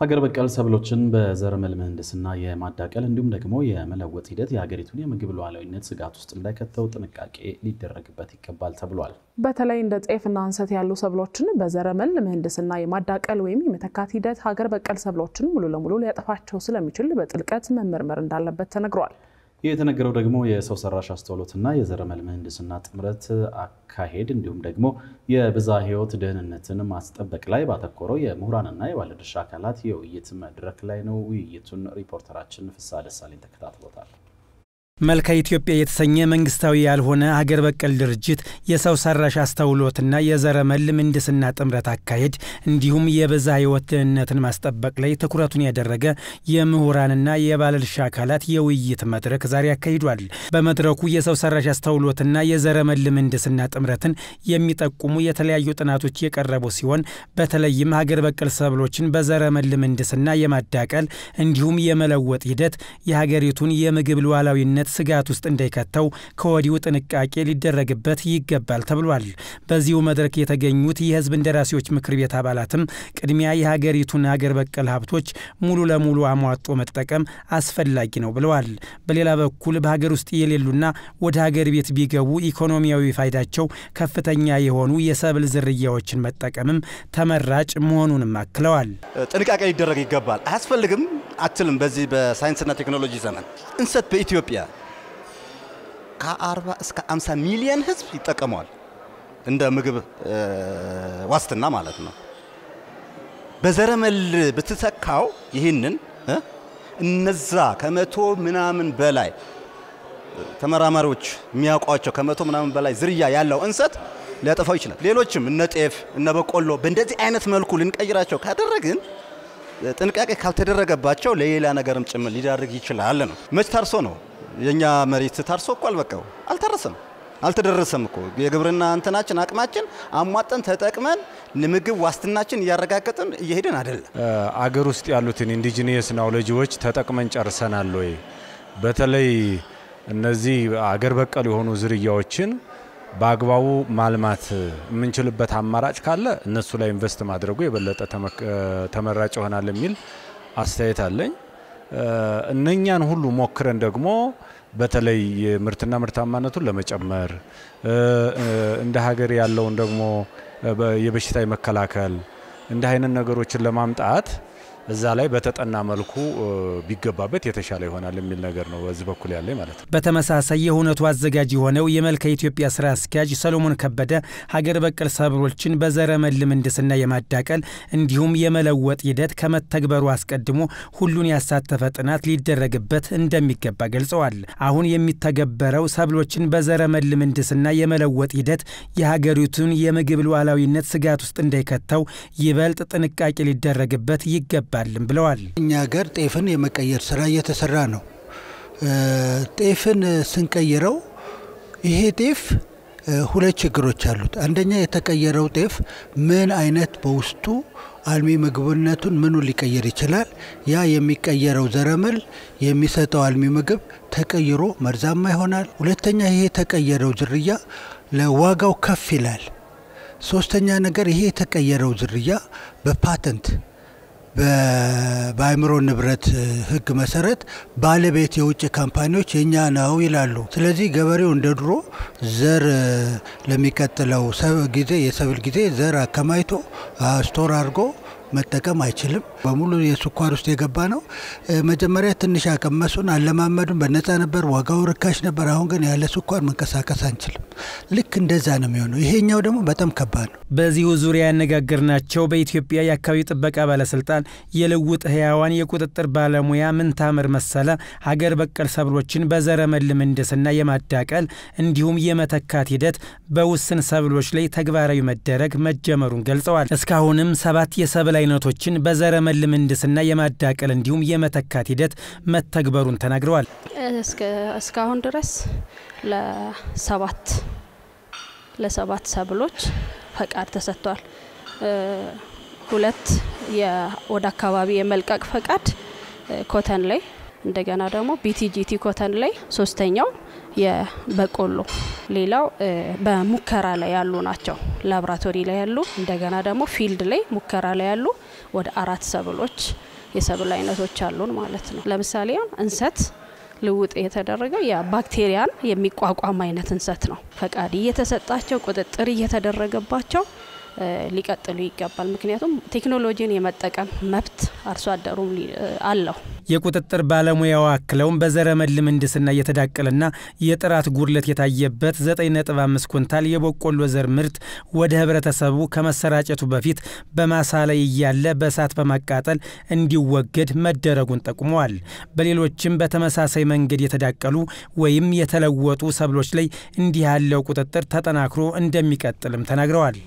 ሀገር በቀል ሰብሎችን በዘረመል ምህንድስና የማዳቀል እንዲሁም ደግሞ የመለወጥ ሂደት የሀገሪቱን የምግብ ሉዓላዊነት ስጋት ውስጥ እንዳይከተው ጥንቃቄ ሊደረግበት ይገባል ተብሏል። በተለይ እንደ ጤፍና እንሰት ያሉ ሰብሎችን በዘረመል ምህንድስና የማዳቀል ወይም የመተካት ሂደት ሀገር በቀል ሰብሎችን ሙሉ ለሙሉ ሊያጠፋቸው ስለሚችል በጥልቀት መመርመር እንዳለበት ተነግሯል። የተነገረው ደግሞ የሰው ሰራሽ አስተውሎትና የዘረመል ምህንድስና ጥምረት አካሄድ እንዲሁም ደግሞ የብዝሃ ሕይወት ደህንነትን ማስጠበቅ ላይ ባተኮረው የምሁራንና የባለድርሻ አካላት የውይይት መድረክ ላይ ነው። ውይይቱን ሪፖርተራችን ፍስሐ ደሳለኝ ተከታትሎታል። መልካ ኢትዮጵያ የተሰኘ መንግስታዊ ያልሆነ ሀገር በቀል ድርጅት የሰው ሰራሽ አስተውሎትና የዘረመል ምህንድስና ጥምረት አካሄድ እንዲሁም የብዝሃ ሕይወት ደህንነትን ማስጠበቅ ላይ ትኩረቱን ያደረገ የምሁራንና የባለድርሻ አካላት የውይይት መድረክ ዛሬ አካሂዷል። በመድረኩ የሰው ሰራሽ አስተውሎትና የዘረመል ምህንድስና ጥምረትን የሚጠቁሙ የተለያዩ ጥናቶች የቀረቡ ሲሆን በተለይም ሀገር በቀል ሰብሎችን በዘረመል ምህንድስና የማዳቀል እንዲሁም የመለወጥ ሂደት የሀገሪቱን የምግብ ሉዓላዊነት ስጋት ውስጥ እንዳይከተው ከወዲሁ ጥንቃቄ ሊደረግበት ይገባል ተብሏል። በዚሁ መድረክ የተገኙት የህዝብ እንደራሴዎች ምክር ቤት አባላትም ቅድሚያ የሀገሪቱን ሀገር በቀል ሀብቶች ሙሉ ለሙሉ አሟጦ መጠቀም አስፈላጊ ነው ብለዋል። በሌላ በኩል በሀገር ውስጥ የሌሉና ወደ ሀገር ቤት ቢገቡ ኢኮኖሚያዊ ፋይዳቸው ከፍተኛ የሆኑ የሰብል ዝርያዎችን መጠቀምም ተመራጭ መሆኑንም አክለዋል። ጥንቃቄ ሊደረግ ይገባል። አያስፈልግም አትልም። በዚህ በሳይንስና ቴክኖሎጂ ዘመን እንሰት በኢትዮጵያ ከ40 እስከ 50 ሚሊዮን ህዝብ ይጠቀማል እንደ ምግብ ዋስትና ማለት ነው። በዘረመል በተተካው ይሄንን እነዛ ከመቶ ምናምን በላይ ተመራማሪዎች የሚያውቋቸው ከመቶ ምናምን በላይ ዝርያ ያለው እንሰት ሊያጠፋው ይችላል። ሌሎችም እነ ጤፍ እነ በቆሎ በእንደዚህ አይነት መልኩ ልንቀይራቸው ካደረግን ጥንቃቄ ካልተደረገባቸው ለሌላ ነገርም ጭምር ሊዳርግ ይችላል ነው። መች ታርሶ ነው የኛ መሬት ታርሶ እኮ አልበቃው አልተደረሰም እኮ የግብርና እንትናችን አቅማችን አሟጠን ተጠቅመን ለምግብ ዋስትናችን ያረጋግጠን እየሄድን አይደለም። አገር ውስጥ ያሉትን ኢንዲጂነስ ናውሌጆች ተጠቅመን ጨርሰናል ወይ? በተለይ እነዚህ አገር በቀል የሆኑ ዝርያዎችን በአግባቡ ማልማት የምንችልበት አማራጭ ካለ እነሱ ላይ ኢንቨስት ማድረጉ የበለጠ ተመራጭ ይሆናል የሚል አስተያየት አለኝ። እነኛን ሁሉ ሞክረን ደግሞ በተለይ የምርትና ምርታማነቱን ለመጨመር እንደ ሀገር ያለውን ደግሞ የበሽታ መከላከል እንደ አይነት ነገሮችን ለማምጣት እዛ ላይ በተጠና መልኩ ቢገባበት የተሻለ ይሆናል የሚል ነገር ነው በዚህ በኩል ያለኝ ማለት ነው። በተመሳሳይ የሁነቱ አዘጋጅ የሆነው የመልካ ኢትዮጵያ ስራ አስኪያጅ ሰሎሞን ከበደ ሀገር በቀል ሰብሎችን በዘረመል ምህንድስና የማዳቀል እንዲሁም የመለወጥ ሂደት ከመተግበሩ አስቀድሞ ሁሉን ያሳተፈ ጥናት ሊደረግበት እንደሚገባ ገልጸዋል። አሁን የሚተገበረው ሰብሎችን በዘረመል ምህንድስና የመለወጥ ሂደት የሀገሪቱን የምግብ ሉዓላዊነት ስጋት ውስጥ እንዳይከተው ይበልጥ ጥንቃቄ ሊደረግበት ይገባል ብለዋል። እኛ ሀገር ጤፍን የመቀየር ስራ እየተሰራ ነው። ጤፍን ስንቀይረው ይሄ ጤፍ ሁለት ችግሮች አሉት። አንደኛ የተቀየረው ጤፍ ምን አይነት በውስጡ አልሚ ምግብነቱን ምኑ ሊቀየር ይችላል? ያ የሚቀየረው ዘረመል የሚሰጠው አልሚ ምግብ ተቀይሮ መርዛማ ይሆናል። ሁለተኛ ይሄ የተቀየረው ዝርያ ለዋጋው ከፍ ይላል። ሶስተኛ ነገር ይሄ የተቀየረው ዝርያ በፓተንት በአእምሮ ንብረት ህግ መሰረት ባለቤት የውጭ ካምፓኒዎች የኛ ነው ይላሉ። ስለዚህ ገበሬው እንደድሮ ዘር ለሚቀጥለው ጊዜ የሰብል ጊዜ ዘር አከማይቶ ስቶር አድርጎ መጠቀም አይችልም። በሙሉ የስኳር ውስጥ የገባ ነው። መጀመሪያ ትንሽ አቀመሱን አለማመዱን በነፃ ነበር፣ ዋጋው ርካሽ ነበር። አሁን ግን ያለ ስኳር መንቀሳቀስ አንችልም። ልክ እንደዛ ነው የሚሆነው። ይሄኛው ደግሞ በጣም ከባድ ነው። በዚሁ ዙሪያ ያነጋገርናቸው በኢትዮጵያ የአካባቢ ጥበቃ ባለስልጣን የልውጥ ህያዋን የቁጥጥር ባለሙያ ምንታምር መሰለ ሀገር በቀል ሰብሎችን በዘረመል ምህንድስና የማዳቀል እንዲሁም የመተካት ሂደት በውስን ሰብሎች ላይ ተግባራዊ መደረግ መጀመሩን ገልጸዋል። እስካሁንም 7 የሰብል አይነቶችን በዘረመል ምህንድስና የማዳቀል እንዲሁም የመተካት ሂደት መተግበሩን ተናግረዋል። እስካሁን ድረስ ለሰባት ሰብሎች ፈቃድ ተሰጥቷል። 2 ወደ አካባቢ የመልቀቅ ፈቃድ ኮተን ላይ እንደገና ደግሞ ቢቲጂቲ ኮተን ላይ 3ኛው የበቆሎ ሌላው በሙከራ ላይ ያሉ ናቸው ላብራቶሪ ላይ ያሉ እንደገና ደግሞ ፊልድ ላይ ሙከራ ላይ ያሉ ወደ 4 ሰብሎች የሰብል አይነቶች አሉን ማለት ነው። ለምሳሌ እንሰት ልውጥ የተደረገው የባክቴሪያን የሚቋቋም አይነት እንሰት ነው። ፈቃድ እየተሰጣቸው ቁጥጥር እየተደረገባቸው ሊቀጥሉ ይገባል። ምክንያቱም ቴክኖሎጂን የመጠቀም መብት አርሶ አደሩም አለው። የቁጥጥር ባለሙያው አክለውም በዘረመል ምህንድስና የተዳቀለና የጥራት ጉድለት የታየበት 9.5 ኩንታል የበቆሎ ዘር ምርት ወደ ህብረተሰቡ ከመሰራጨቱ በፊት በማሳ ላይ እያለ በእሳት በማቃጠል እንዲወገድ መደረጉን ጠቁመዋል። በሌሎችም በተመሳሳይ መንገድ የተዳቀሉ ወይም የተለወጡ ሰብሎች ላይ እንዲህ ያለው ቁጥጥር ተጠናክሮ እንደሚቀጥልም ተናግረዋል።